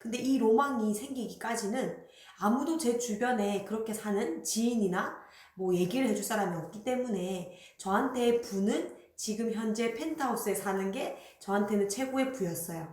근데 이 로망이 생기기까지는 아무도 제 주변에 그렇게 사는 지인이나 뭐 얘기를 해줄 사람이 없기 때문에 저한테 부는 지금 현재 펜트하우스에 사는 게 저한테는 최고의 부였어요.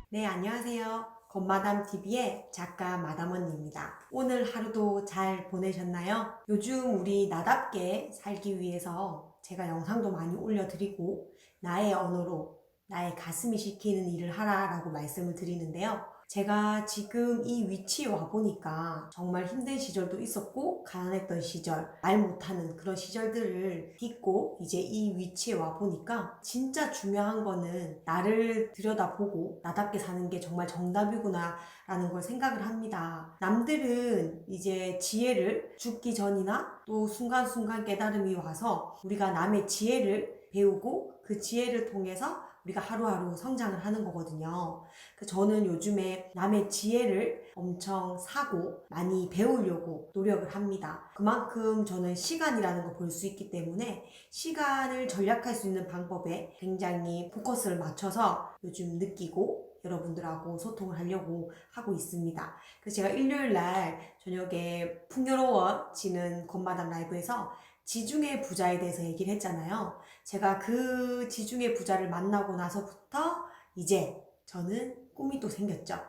네, 안녕하세요. 건마담TV의 작가 마담언니입니다. 오늘 하루도 잘 보내셨나요? 요즘 우리 나답게 살기 위해서 제가 영상도 많이 올려드리고 나의 언어로 나의 가슴이 시키는 일을 하라라고 말씀을 드리는데요. 제가 지금 이 위치에 와보니까 정말 힘든 시절도 있었고 가난했던 시절, 말 못하는 그런 시절들을 딛고 이제 이 위치에 와보니까 진짜 중요한 거는 나를 들여다보고 나답게 사는 게 정말 정답이구나 라는 걸 생각을 합니다. 남들은 이제 지혜를 죽기 전이나 또 순간순간 깨달음이 와서 우리가 남의 지혜를 배우고 그 지혜를 통해서 우리가 하루하루 성장을 하는 거거든요. 저는 요즘에 남의 지혜를 엄청 사고 많이 배우려고 노력을 합니다. 그만큼 저는 시간이라는 걸 볼 수 있기 때문에 시간을 절약할 수 있는 방법에 굉장히 포커스를 맞춰서 요즘 느끼고 여러분들하고 소통을 하려고 하고 있습니다. 그래서 제가 일요일날 저녁에 풍요로워지는 건마담 라이브에서 지중해 부자에 대해서 얘기를 했잖아요. 제가 그 지중해 부자를 만나고 나서부터 이제 저는 꿈이 또 생겼죠.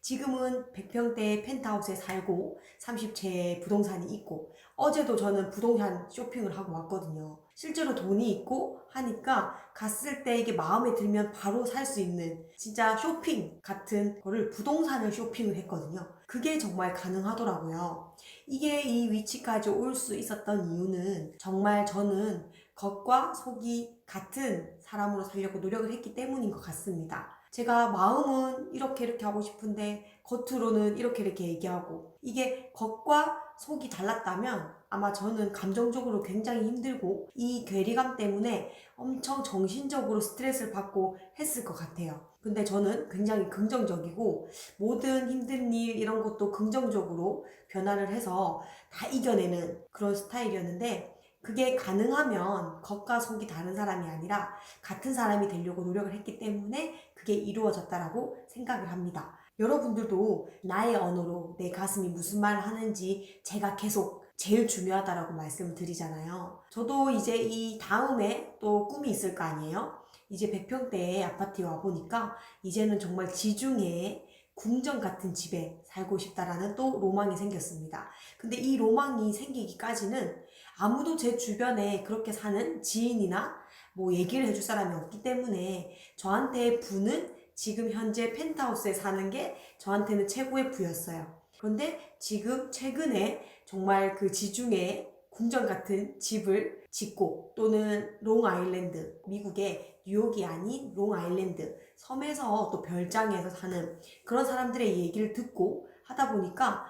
지금은 100평대 펜트하우스에 살고 30채의 부동산이 있고 어제도 저는 부동산 쇼핑을 하고 왔거든요. 실제로 돈이 있고 하니까 갔을 때 이게 마음에 들면 바로 살 수 있는 진짜 쇼핑 같은 거를 부동산을 쇼핑을 했거든요. 그게 정말 가능하더라고요. 이게 이 위치까지 올 수 있었던 이유는 정말 저는 겉과 속이 같은 사람으로 살려고 노력을 했기 때문인 것 같습니다. 제가 마음은 이렇게 하고 싶은데 겉으로는 이렇게 얘기하고 이게 겉과 속이 달랐다면 아마 저는 감정적으로 굉장히 힘들고 이 괴리감 때문에 엄청 정신적으로 스트레스를 받고 했을 것 같아요. 근데 저는 굉장히 긍정적이고 모든 힘든 일 이런 것도 긍정적으로 변화를 해서 다 이겨내는 그런 스타일이었는데 그게 가능하면 겉과 속이 다른 사람이 아니라 같은 사람이 되려고 노력을 했기 때문에 그게 이루어졌다라고 생각을 합니다. 여러분들도 나의 언어로 내 가슴이 무슨 말을 하는지 제가 계속 제일 중요하다라고 말씀을 드리잖아요. 저도 이제 이 다음에 또 꿈이 있을 거 아니에요? 이제 100평대의 아파트에 와보니까 이제는 정말 지중해에 궁전 같은 집에 살고 싶다라는 또 로망이 생겼습니다. 근데 이 로망이 생기기까지는 아무도 제 주변에 그렇게 사는 지인이나 뭐 얘기를 해줄 사람이 없기 때문에 저한테 부는 지금 현재 펜트하우스에 사는 게 저한테는 최고의 부였어요. 그런데 지금 최근에 정말 그 지중해 궁전 같은 집을 짓고 또는 롱아일랜드, 미국의 뉴욕이 아닌 롱아일랜드 섬에서 또 별장에서 사는 그런 사람들의 얘기를 듣고 하다 보니까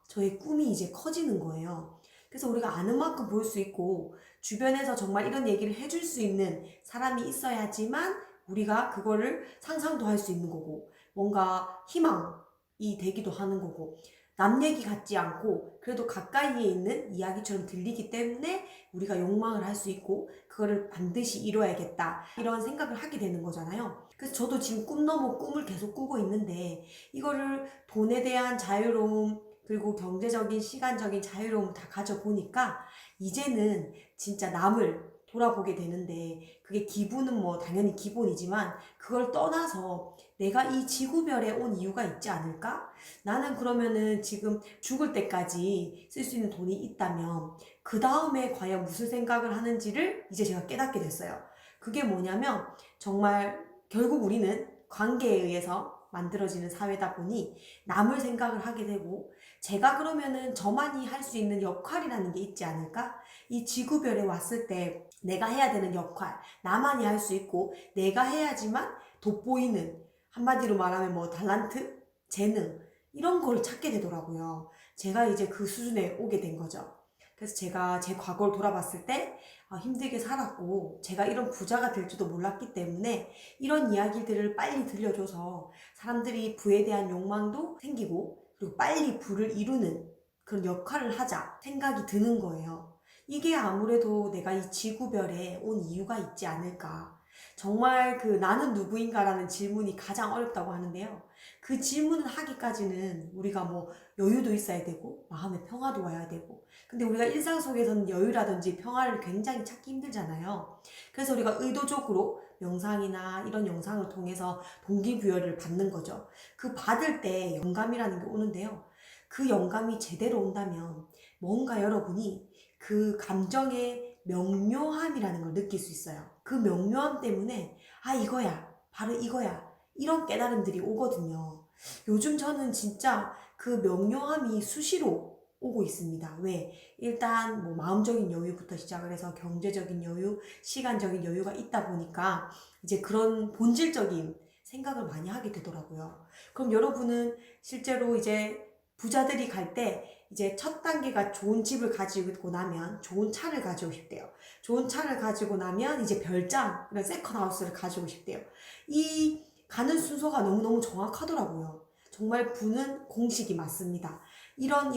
저의 꿈이 이제 커지는 거예요. 그래서 우리가 아는 만큼 볼 수 있고 주변에서 정말 이런 얘기를 해줄 수 있는 사람이 있어야지만 우리가 그거를 상상도 할 수 있는 거고 뭔가 희망이 되기도 하는 거고 남 얘기 같지 않고 그래도 가까이에 있는 이야기처럼 들리기 때문에 우리가 욕망을 할 수 있고 그거를 반드시 이뤄야겠다 이런 생각을 하게 되는 거잖아요. 그래서 저도 지금 꿈 넘어 꿈을 계속 꾸고 있는데 이거를 돈에 대한 자유로움 그리고 경제적인 시간적인 자유로움 다 가져보니까 이제는 진짜 남을 돌아보게 되는데 그게 기분은 뭐 당연히 기본이지만 그걸 떠나서 내가 이 지구별에 온 이유가 있지 않을까? 나는 그러면은 지금 죽을 때까지 쓸 수 있는 돈이 있다면 그 다음에 과연 무슨 생각을 하는지를 이제 제가 깨닫게 됐어요. 그게 뭐냐면 정말 결국 우리는 관계에 의해서 만들어지는 사회다 보니 남을 생각을 하게 되고 제가 그러면은 저만이 할 수 있는 역할이라는 게 있지 않을까? 이 지구별에 왔을 때 내가 해야 되는 역할, 나만이 할 수 있고 내가 해야지만 돋보이는 한마디로 말하면 뭐 달란트? 재능 이런 걸 찾게 되더라고요. 제가 이제 그 수준에 오게 된 거죠. 그래서 제가 제 과거를 돌아봤을 때 힘들게 살았고 제가 이런 부자가 될 줄도 몰랐기 때문에 이런 이야기들을 빨리 들려줘서 사람들이 부에 대한 욕망도 생기고 그리고 빨리 부를 이루는 그런 역할을 하자 생각이 드는 거예요. 이게 아무래도 내가 이 지구별에 온 이유가 있지 않을까. 정말 그 나는 누구인가라는 질문이 가장 어렵다고 하는데요. 그 질문을 하기까지는 우리가 뭐 여유도 있어야 되고 마음의 평화도 와야 되고 근데 우리가 일상 속에서는 여유라든지 평화를 굉장히 찾기 힘들잖아요. 그래서 우리가 의도적으로 명상이나 이런 영상을 통해서 동기부여를 받는 거죠. 그 받을 때 영감이라는 게 오는데요. 그 영감이 제대로 온다면 뭔가 여러분이 그 감정의 명료함이라는 걸 느낄 수 있어요. 그 명료함 때문에 이거야, 바로 이거야, 이런 깨달음들이 오거든요. 요즘 저는 진짜 그 명료함이 수시로 오고 있습니다. 왜? 일단 뭐 마음적인 여유부터 시작을 해서 경제적인 여유, 시간적인 여유가 있다 보니까 이제 그런 본질적인 생각을 많이 하게 되더라고요. 그럼 여러분은 실제로 이제 부자들이 갈 때 이제 첫 단계가 좋은 집을 가지고 나면 좋은 차를 가지고 싶대요. 좋은 차를 가지고 나면 이제 별장, 이런 세컨하우스를 가지고 싶대요. 이 가는 순서가 너무너무 정확하더라고요. 정말 부는 공식이 맞습니다. 이런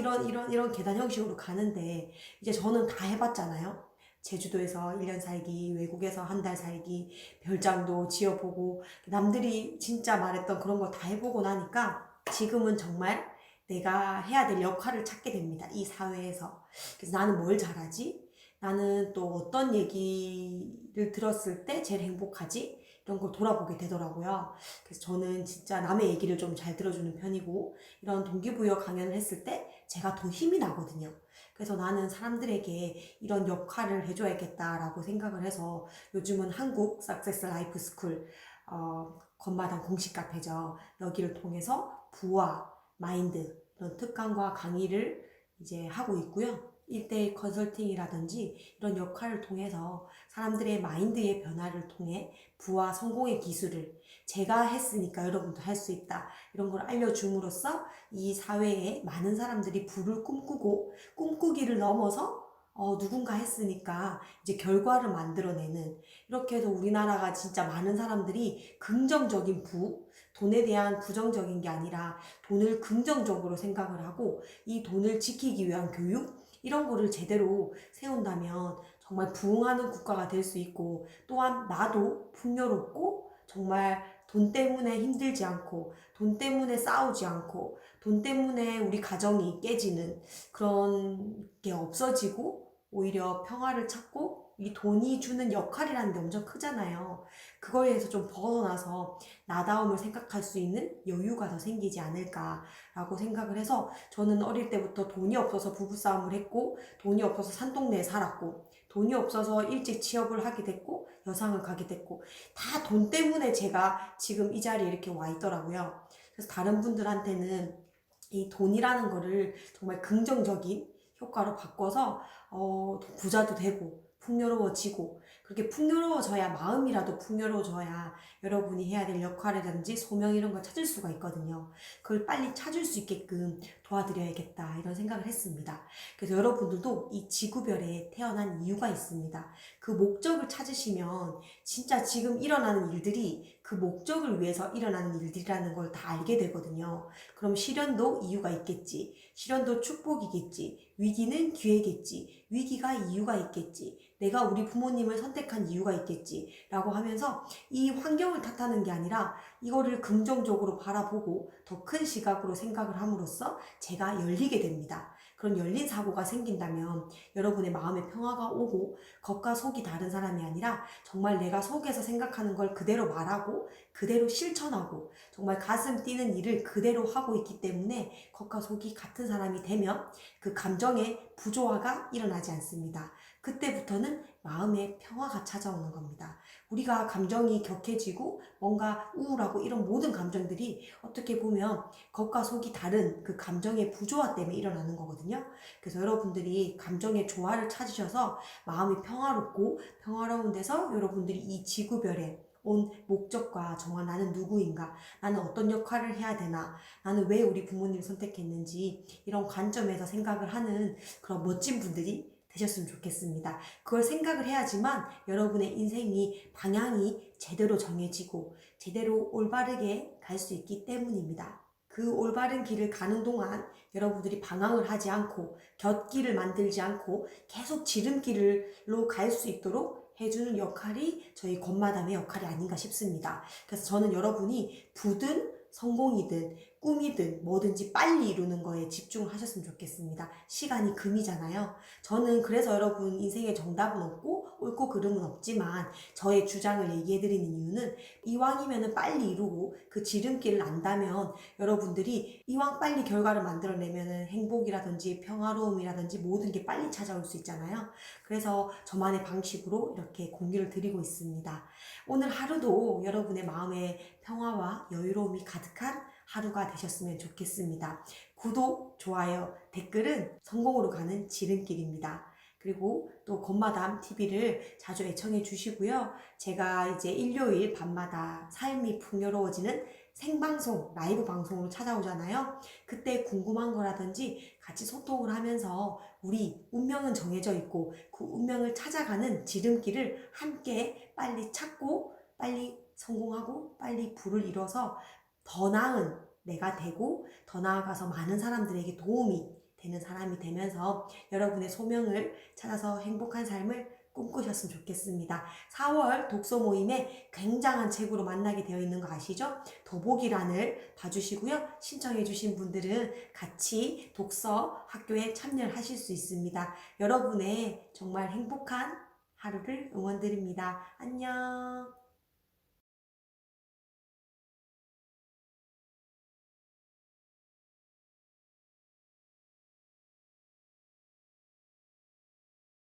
계단 형식으로 가는데 이제 저는 다 해봤잖아요. 제주도에서 1년 살기, 외국에서 한 달 살기, 별장도 지어보고 남들이 진짜 말했던 그런 거 다 해보고 나니까 지금은 정말 내가 해야 될 역할을 찾게 됩니다. 이 사회에서. 그래서 나는 뭘 잘하지? 나는 또 어떤 얘기를 들었을 때 제일 행복하지? 이런 걸 돌아보게 되더라고요. 그래서 저는 진짜 남의 얘기를 좀 잘 들어주는 편이고 이런 동기부여 강연을 했을 때 제가 더 힘이 나거든요. 그래서 나는 사람들에게 이런 역할을 해줘야겠다라고 생각을 해서 요즘은 한국 석세스 라이프 스쿨 건마당 공식 카페죠. 여기를 통해서 부와 마인드 이런 특강과 강의를 이제 하고 있고요. 1대1 컨설팅이라든지 이런 역할을 통해서 사람들의 마인드의 변화를 통해 부와 성공의 기술을 제가 했으니까 여러분도 할 수 있다. 이런 걸 알려줌으로써 이 사회에 많은 사람들이 부를 꿈꾸고 꿈꾸기를 넘어서 누군가 했으니까 이제 결과를 만들어내는 이렇게 해서 우리나라가 진짜 많은 사람들이 긍정적인 돈에 대한 부정적인 게 아니라 돈을 긍정적으로 생각을 하고 이 돈을 지키기 위한 교육 이런 거를 제대로 세운다면 정말 부흥하는 국가가 될 수 있고 또한 나도 풍요롭고 정말 돈 때문에 힘들지 않고 돈 때문에 싸우지 않고 돈 때문에 우리 가정이 깨지는 그런 게 없어지고 오히려 평화를 찾고 이 돈이 주는 역할이라는 게 엄청 크잖아요. 그거에서 좀 벗어나서 나다움을 생각할 수 있는 여유가 더 생기지 않을까라고 생각을 해서 저는 어릴 때부터 돈이 없어서 부부싸움을 했고 돈이 없어서 산동네에 살았고 돈이 없어서 일찍 취업을 하게 됐고 여상을 가게 됐고 다 돈 때문에 제가 지금 이 자리에 이렇게 와 있더라고요. 그래서 다른 분들한테는 이 돈이라는 거를 정말 긍정적인 효과로 바꿔서 부자도 되고 풍요로워지고 그렇게 풍요로워져야 마음이라도 풍요로워져야 여러분이 해야 될 역할이라든지 소명 이런 걸 찾을 수가 있거든요. 그걸 빨리 찾을 수 있게끔 도와드려야겠다 이런 생각을 했습니다. 그래서 여러분들도 이 지구별에 태어난 이유가 있습니다. 그 목적을 찾으시면 진짜 지금 일어나는 일들이 그 목적을 위해서 일어나는 일들이라는 걸 다 알게 되거든요. 그럼 시련도 이유가 있겠지. 시련도 축복이겠지. 위기는 기회겠지. 위기가 이유가 있겠지. 내가 우리 부모님을 선택한 이유가 있겠지. 라고 하면서 이 환경을 탓하는 게 아니라 이거를 긍정적으로 바라보고 더 큰 시각으로 생각을 함으로써 제가 열리게 됩니다. 그런 열린 사고가 생긴다면 여러분의 마음에 평화가 오고 겉과 속이 다른 사람이 아니라 정말 내가 속에서 생각하는 걸 그대로 말하고 그대로 실천하고 정말 가슴 뛰는 일을 그대로 하고 있기 때문에 겉과 속이 같은 사람이 되면 그 감정의 부조화가 일어나지 않습니다. 그때부터는 마음의 평화가 찾아오는 겁니다. 우리가 감정이 격해지고 뭔가 우울하고 이런 모든 감정들이 어떻게 보면 겉과 속이 다른 그 감정의 부조화 때문에 일어나는 거거든요. 그래서 여러분들이 감정의 조화를 찾으셔서 마음이 평화롭고 평화로운 데서 여러분들이 이 지구별에 온 목적과 정말 나는 누구인가, 나는 어떤 역할을 해야 되나, 나는 왜 우리 부모님을 선택했는지 이런 관점에서 생각을 하는 그런 멋진 분들이 되셨으면 좋겠습니다. 그걸 생각을 해야지만 여러분의 인생이 방향이 제대로 정해지고 제대로 올바르게 갈 수 있기 때문입니다. 그 올바른 길을 가는 동안 여러분들이 방황을 하지 않고 곁길을 만들지 않고 계속 지름길로 갈 수 있도록 해주는 역할이 저희 권마담의 역할이 아닌가 싶습니다. 그래서 저는 여러분이 부든 성공이든 꿈이든 뭐든지 빨리 이루는 거에 집중을 하셨으면 좋겠습니다. 시간이 금이잖아요. 저는 그래서 여러분 인생에 정답은 없고 옳고 그름은 없지만 저의 주장을 얘기해드리는 이유는 이왕이면 빨리 이루고 그 지름길을 안다면 여러분들이 이왕 빨리 결과를 만들어내면 행복이라든지 평화로움이라든지 모든 게 빨리 찾아올 수 있잖아요. 그래서 저만의 방식으로 이렇게 공유를 드리고 있습니다. 오늘 하루도 여러분의 마음에 평화와 여유로움이 가득한 하루가 되셨으면 좋겠습니다. 구독, 좋아요, 댓글은 성공으로 가는 지름길입니다. 그리고 또 권마담 TV를 자주 애청해 주시고요. 제가 이제 일요일 밤마다 삶이 풍요로워지는 생방송, 라이브 방송으로 찾아오잖아요. 그때 궁금한 거라든지 같이 소통을 하면서 우리 운명은 정해져 있고 그 운명을 찾아가는 지름길을 함께 빨리 찾고 빨리 성공하고 빨리 부를 이뤄서 더 나은 내가 되고 더 나아가서 많은 사람들에게 도움이 되는 사람이 되면서 여러분의 소명을 찾아서 행복한 삶을 꿈꾸셨으면 좋겠습니다. 4월 독서 모임에 굉장한 책으로 만나게 되어 있는 거 아시죠? 더보기란을 봐주시고요. 신청해 주신 분들은 같이 독서 학교에 참여를 하실 수 있습니다. 여러분의 정말 행복한 하루를 응원드립니다. 안녕.